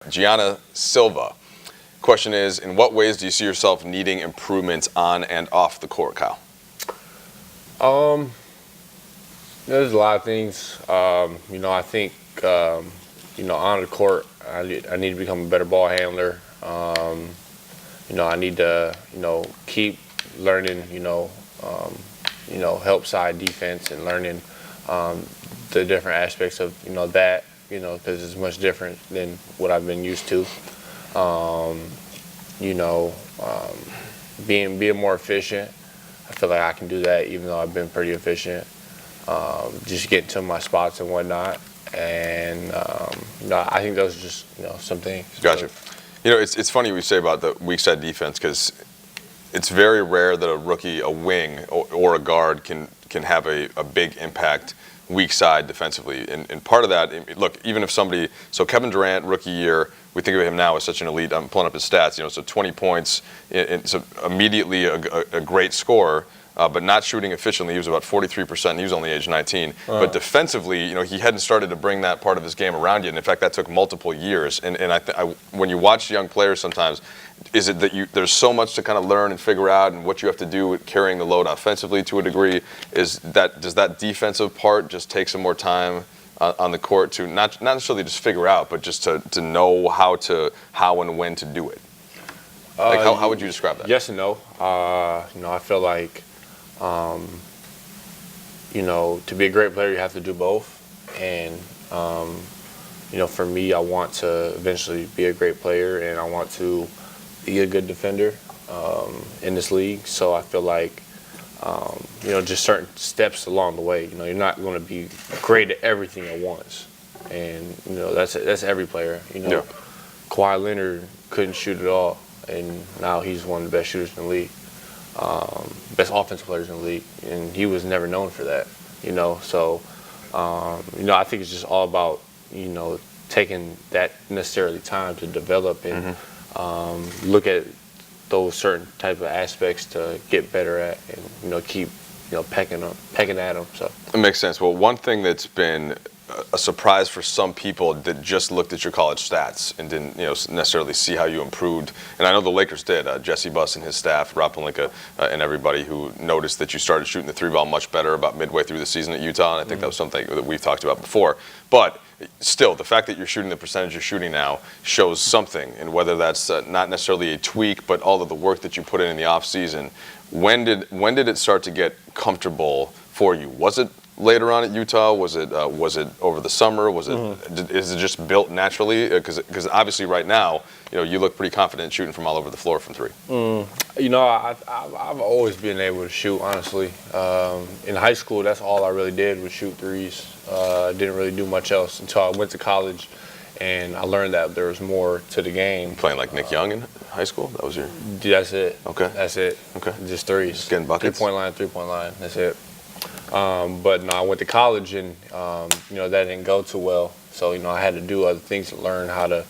Gianna Silva. Question is, in what ways do you see yourself needing improvements on and off the court, Kyle? There's a lot of things. I think, on the court, I need to become a better ball handler. I need to, keep learning, help side defense and learning the different aspects of, that, because it's much different than what I've been used to. Being more efficient. I feel like I can do that even though I've been pretty efficient. Just getting to my spots and whatnot. And, I think those are just, some things. Gotcha. It's funny what you say about the weak side defense, because it's very rare that a rookie, a wing, or a guard can have a big impact weak side defensively. And part of that, look, even if somebody, so Kevin Durant, rookie year, we think of him now as such an elite. I'm pulling up his stats, so 20 points, so immediately a great scorer. But not shooting efficiently. He was about 43%. He was only age 19. But defensively, he hadn't started to bring that part of his game around yet. And in fact, that took multiple years. And when you watch young players sometimes, is it that there's so much to kind of learn and figure out, and what you have to do with carrying the load offensively to a degree? Does that defensive part just take some more time on the court to not necessarily just figure out, but just to know how and when to do it? Like how would you describe that? Yes and no. I feel like. To be a great player, you have to do both. And, for me, I want to eventually be a great player, and I want to be a good defender in this league. So I feel like, just certain steps along the way. You're not going to be great at everything at once. And, that's every player. Yeah. Kawhi Leonard couldn't shoot at all, and now he's one of the best shooters in the league. Best offensive players in the league, and he was never known for that, So, I think it's just all about, taking that necessarily time to develop and look at those certain type of aspects to get better at, and keep pecking at them. So it makes sense. Well, one thing that's been a surprise for some people that just looked at your college stats and didn't necessarily see how you improved, and I know the Lakers did. Jesse Buss and his staff, Rob Pelinka, and everybody who noticed that you started shooting the three ball much better about midway through the season at Utah, and I think that was something that we've talked about before. But still, the fact that you're shooting the percentage you're shooting now shows something, and whether that's not necessarily a tweak, but all of the work that you put in the off season. When did it start to get comfortable for you? Was it later on at Utah? Was it over the summer? Is it just built naturally? Because obviously right now, you look pretty confident shooting from all over the floor from three. I've always been able to shoot, honestly. In high school, that's all I really did was shoot threes. I didn't really do much else until I went to college, and I learned that there was more to the game. Playing like Nick Young in high school? That was your... That's it. Okay. That's it. Okay. Just threes. Just getting buckets? Three-point line. That's it. But no, I went to college, and that didn't go too well. So I had to do other things to learn how to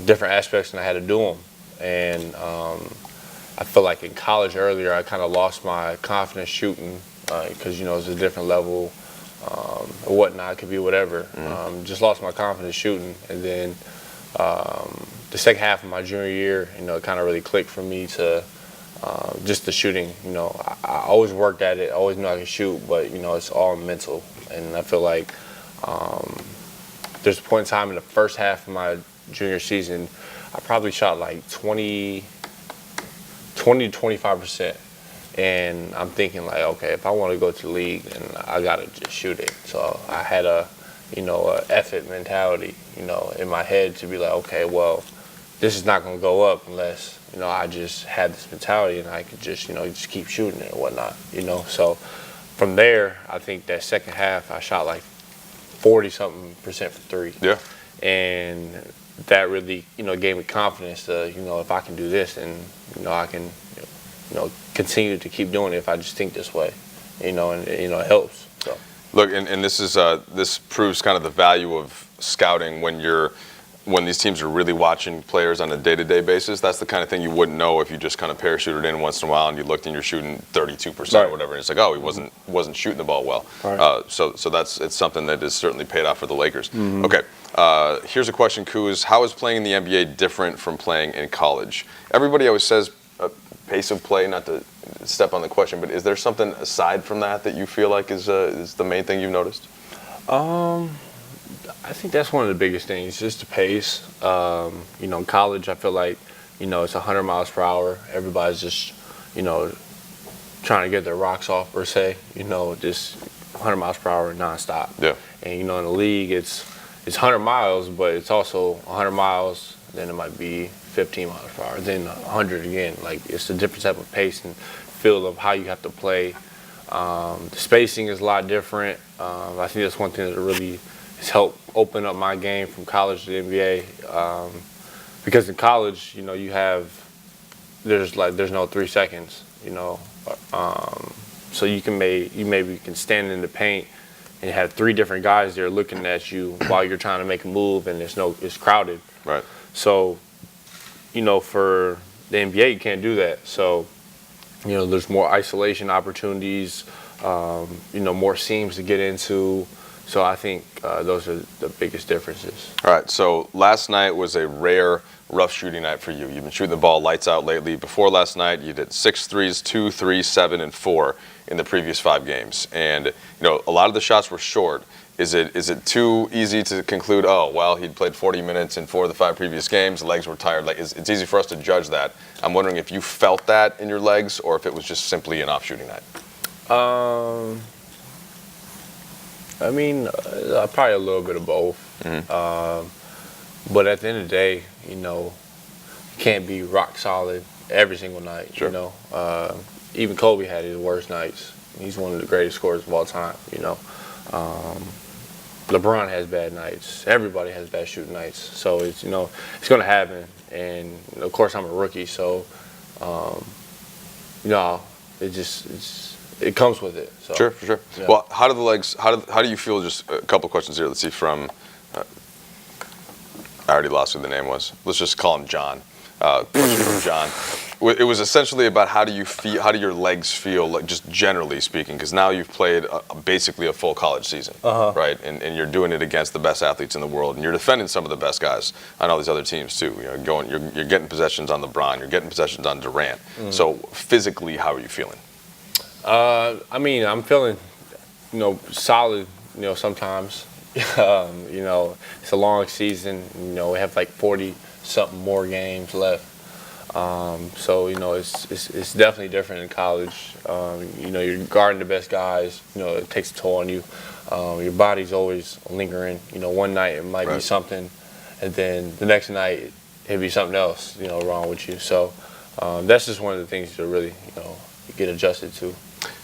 different aspects, and I had to do them. And I feel like in college earlier, I kind of lost my confidence shooting because it's a different level or whatnot. It could be whatever. Just lost my confidence shooting, and then the second half of my junior year, it kind of really clicked for me to. Just the shooting, I always worked at it. I always knew I could shoot, but it's all mental. And I feel like there's a point in time in the first half of my junior season, I probably shot like 20 to 25%. And I'm thinking like, okay, if I want to go to the league, then I gotta just shoot it. So I had a effort mentality, in my head to be like, okay, well, this is not gonna go up unless. I just had this mentality, and I could just keep shooting it or whatnot, So from there, I think that second half, I shot like 40-something% from three. Yeah. And that really, gave me confidence to, if I can do this, and, I can, continue to keep doing it if I just think this way, and it helps. So. Look, and this proves kind of the value of scouting when you're when these teams are really watching players on a day-to-day basis, that's the kind of thing you wouldn't know if you just kind of parachuted in once in a while and you looked and you're shooting 32% or whatever, and it's like, oh, he wasn't shooting the ball well. Right. So it's something that has certainly paid off for the Lakers. Okay, here's a question, Kuz. How is playing in the NBA different from playing in college? Everybody always says pace of play, not to step on the question, but is there something aside from that you feel like is the main thing you've noticed? I think that's one of the biggest things, just the pace. In college, I feel like, it's 100 miles per hour. Everybody's just, trying to get their rocks off, per se. Just 100 miles per hour nonstop. Yeah. And, in the league, it's 100 miles, but it's also 100 miles, then it might be 15 miles per hour, then 100 again. Like, it's a different type of pace and feel of how you have to play. The spacing is a lot different. I think that's one thing that really has helped open up my game from college to the NBA. Because in college, there's no 3 seconds, so you maybe can stand in the paint and have 3 different guys there looking at you while you're trying to make a move, and it's crowded. Right. So, for the NBA, you can't do that. So, there's more isolation opportunities, more seams to get into. So I think those are the biggest differences. All right, so last night was a rare rough shooting night for you. You've been shooting the ball lights out lately. Before last night, you did 6 threes, 2, 3, 7, and 4 in the previous 5 games. And, a lot of the shots were short. Is it too easy to conclude, oh, well, he'd played 40 minutes in 4 of the 5 previous games, the legs were tired? Like, it's easy for us to judge that. I'm wondering if you felt that in your legs or if it was just simply an off shooting night. Probably a little bit of both. But at the end of the day, you can't be rock solid every single night. Sure. Even Kobe had his worst nights. He's one of the greatest scorers of all time. LeBron has bad nights. Everybody has bad shooting nights. So it's it's going to happen. And of course, I'm a rookie, so it comes with it. So. Sure, for sure. Yeah. Well, how do the legs? How do you feel? Just a couple questions here. Let's see from. I already lost who the name was. Let's just call him John. Question from John. It was essentially about how do you feel? How do your legs feel? Like just generally speaking, because now you've played basically a full college season, right? And you're doing it against the best athletes in the world, and you're defending some of the best guys on all these other teams too. You're getting possessions on LeBron. You're getting possessions on Durant. So physically, how are you feeling? I'm feeling, solid, sometimes. It's a long season. We have like 40-something more games left. So, it's definitely different in college. You're guarding the best guys. It takes a toll on you. Your body's always lingering. One night it might be something, and then the next night it'd be something else, wrong with you. So that's just one of the things to really, get adjusted to.